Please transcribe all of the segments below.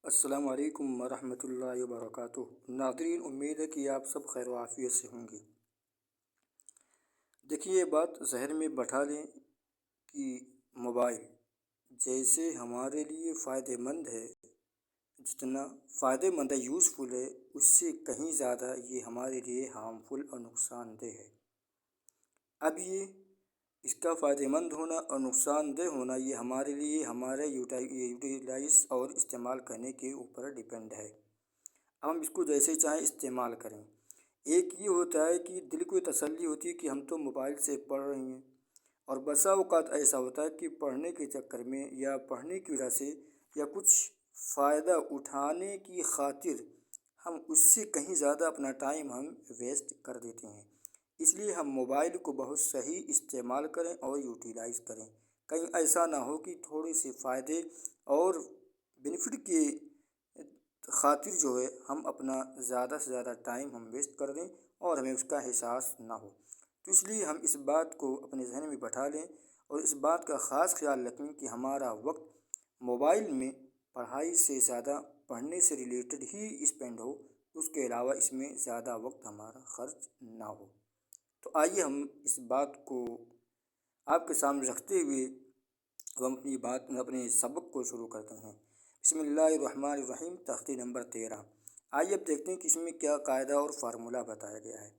السلام علیکم ورحمۃ اللہ وبرکاتہ۔ ناظرین، امید ہے کہ آپ سب خیر و عافیت سے ہوں گے۔ دیکھیے، یہ بات ذہن میں بٹھا لیں کہ موبائل جیسے ہمارے لیے فائدہ مند ہے، جتنا فائدہ مند ہے، یوزفل ہے، اس سے کہیں زیادہ یہ ہمارے لیے ہارمفل اور نقصان دہ ہے۔ اب یہ اس کا فائدہ مند ہونا اور نقصان دہ ہونا یہ ہمارے لیے ہمارے یوٹیلائز اور استعمال کرنے کے اوپر ڈیپینڈ ہے۔ ہم اس کو جیسے چاہیں استعمال کریں۔ ایک یہ ہوتا ہے کہ دل کو تسلی ہوتی ہے کہ ہم تو موبائل سے پڑھ رہے ہیں، اور بسا اوقات ایسا ہوتا ہے کہ پڑھنے کے چکر میں یا پڑھنے کی وجہ سے یا کچھ فائدہ اٹھانے کی خاطر ہم اس سے کہیں زیادہ اپنا ٹائم ہم ویسٹ کر دیتے ہیں۔ اس لیے ہم موبائل کو بہت صحیح استعمال کریں اور یوٹیلائز کریں۔ کہیں ایسا نہ ہو کہ تھوڑے سے فائدے اور بینیفٹ کے خاطر جو ہے ہم اپنا زیادہ سے زیادہ ٹائم ہم ویسٹ کر دیں اور ہمیں اس کا احساس نہ ہو۔ تو اس لیے ہم اس بات کو اپنے ذہن میں بٹھا لیں اور اس بات کا خاص خیال رکھیں کہ ہمارا وقت موبائل میں پڑھائی سے زیادہ پڑھنے سے ریلیٹڈ ہی اسپینڈ ہو، اس کے علاوہ اس میں زیادہ وقت ہمارا خرچ نہ ہو۔ تو آئیے ہم اس بات کو آپ کے سامنے رکھتے ہوئے ہم اپنے سبق کو شروع کرتے ہیں۔ بسم اللہ الرحمن الرحیم، تختی نمبر 13۔ آئیے اب دیکھتے ہیں کہ اس میں کیا قاعدہ اور فارمولہ بتایا گیا ہے۔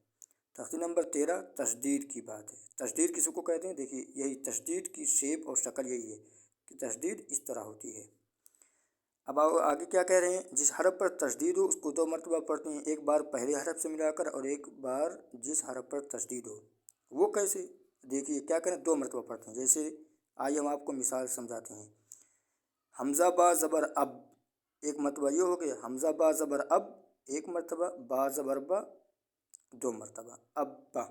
تختی نمبر 13 تشدید کی بات ہے۔ تشدید کس کو کہتے ہیں؟ دیکھیے، یہی تشدید کی شیپ اور شکل یہی ہے کہ تشدید اس طرح ہوتی ہے۔ اب آگے کیا کہہ رہے ہیں؟ جس حرف پر تشدید ہو اس کو 2 مرتبہ پڑھتے ہیں، ایک بار پہلے حرف سے ملا کر اور ایک بار جس حرف پر تشدید ہو۔ وہ کیسے؟ دیکھیے کیا کریں، 2 مرتبہ پڑھتے ہیں۔ جیسے آئیے ہم آپ کو مثال سمجھاتے ہیں۔ حمزہ با زبر اب، ایک مرتبہ یہ ہو گیا۔ حمزہ با زبر اب، ایک مرتبہ، با زبر با، 2 مرتبہ، ابا۔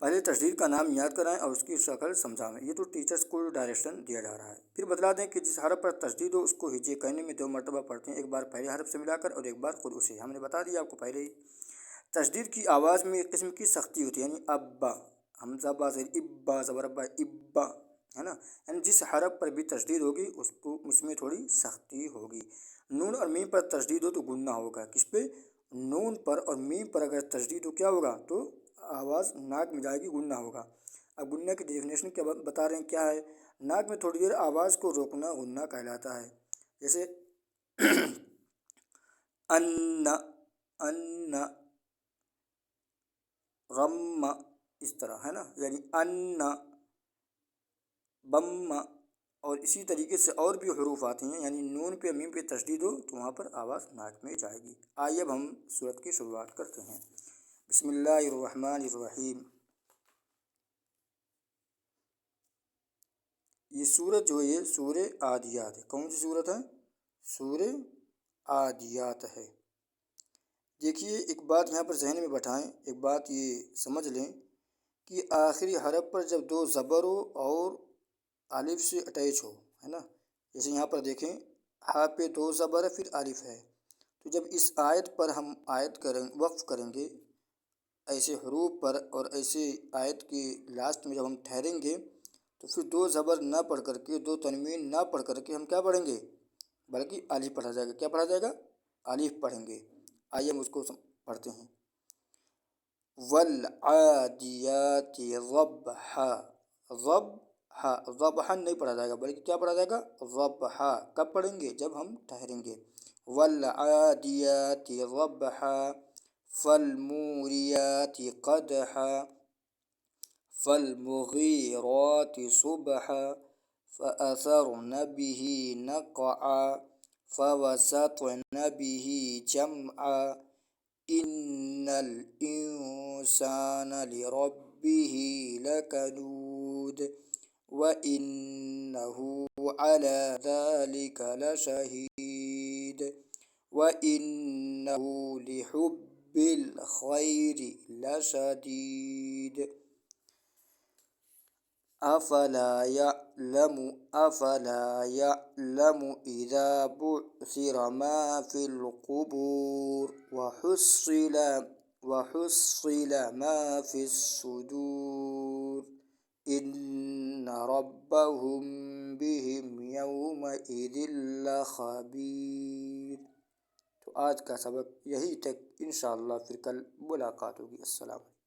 پہلے تشدید کا نام یاد کرائیں اور اس کی شکل سمجھائیں۔ یہ تو ٹیچرس کو ڈائریکشن دیا جا رہا ہے۔ پھر بتلا دیں کہ جس حرف پر تشدید ہو اس کو ہجے کہنے میں 2 مرتبہ پڑھتے ہیں، ایک بار پہلے حرف سے ملا کر اور ایک بار خود اسے۔ ہم نے بتا دیا آپ کو پہلے ہی۔ تشدید کی آواز میں ایک قسم کی سختی ہوتی ہے، یعنی ابا، حمزہ با زیر ابا زبر ابا، ابا، ہے نا؟ یعنی جس حرف پر بھی تشدید ہوگی اس میں تھوڑی سختی ہوگی۔ نون اور میم پر تشدید ہو تو گننا ہوگا۔ کس پہ؟ نون پر اور میم پر اگر تشدید ہو کیا ہوگا؟ تو آواز ناک میں جائے گی، گننا ہوگا۔ اب گننا کی ڈیفینیشن کیا بتا رہے ہیں، کیا ہے؟ ناک میں تھوڑی دیر آواز کو روکنا گننا کہلاتا ہے۔ جیسے ان، ان، غم، اس طرح، ہے نا؟ یعنی ان، بم، اور اسی طریقے سے اور بھی حروف آتے ہیں، یعنی نون پہ میم پہ تشدید ہو تو وہاں پر آواز ناک میں جائے گی۔ آئیے اب ہم سورت کی شروعات کرتے ہیں۔ بسم اللہ الرحمن الرحیم۔ یہ سورت جو ہے یہ سورہ عادیات ہے۔ کون سی سورت ہے؟ سورہ عادیات ہے۔ دیکھیے ایک بات یہاں پر ذہن میں بٹھائیں، ایک بات یہ سمجھ لیں کہ آخری حرف پر جب 2 زبر ہو اور الف سے اٹیچ ہو، ہے نا؟ جیسے یہاں پر دیکھیں، ہا پہ 2 زبر ہے، پھر الف ہے، تو جب اس آیت پر ہم وقف کریں گے ایسے حروف پر، اور ایسے آیت کے لاسٹ میں جب ہم ٹھہریں گے تو پھر 2 زبر نہ پڑھ کر کے، 2 تنوین نہ پڑھ کر کے ہم کیا پڑھیں گے؟ بلکہ الف پڑھا جائے گا۔ کیا پڑھا جائے گا؟ الف پڑھیں گے۔ آئیے ہم اس کو پڑھتے ہیں۔ والعادیات ضبحا، ضبحا، ضبحا نہیں پڑھا جائے گا بلکہ کیا پڑھا جائے گا؟ ضبحا۔ کب پڑھیں گے؟ جب ہم ٹھہریں گے۔ والعادیات ضبحا، فالموریات قدحا، فالمغیرات صبحا، فأثرن به نقعا، فوسطن به جمعا، إن الإنسان لربه لكنود، وإنه على ذلك لشهيد، وإنه لحب الخير لشديد، أفلا يعلم إذا بعثر ما في القبور وحصل ما في الصدور ان ربهم بهم یومئذ لخبیر۔ تو آج کا سبق یہی تک، انشاءاللہ پھر کل ملاقات ہوگی۔ السلام علیکم۔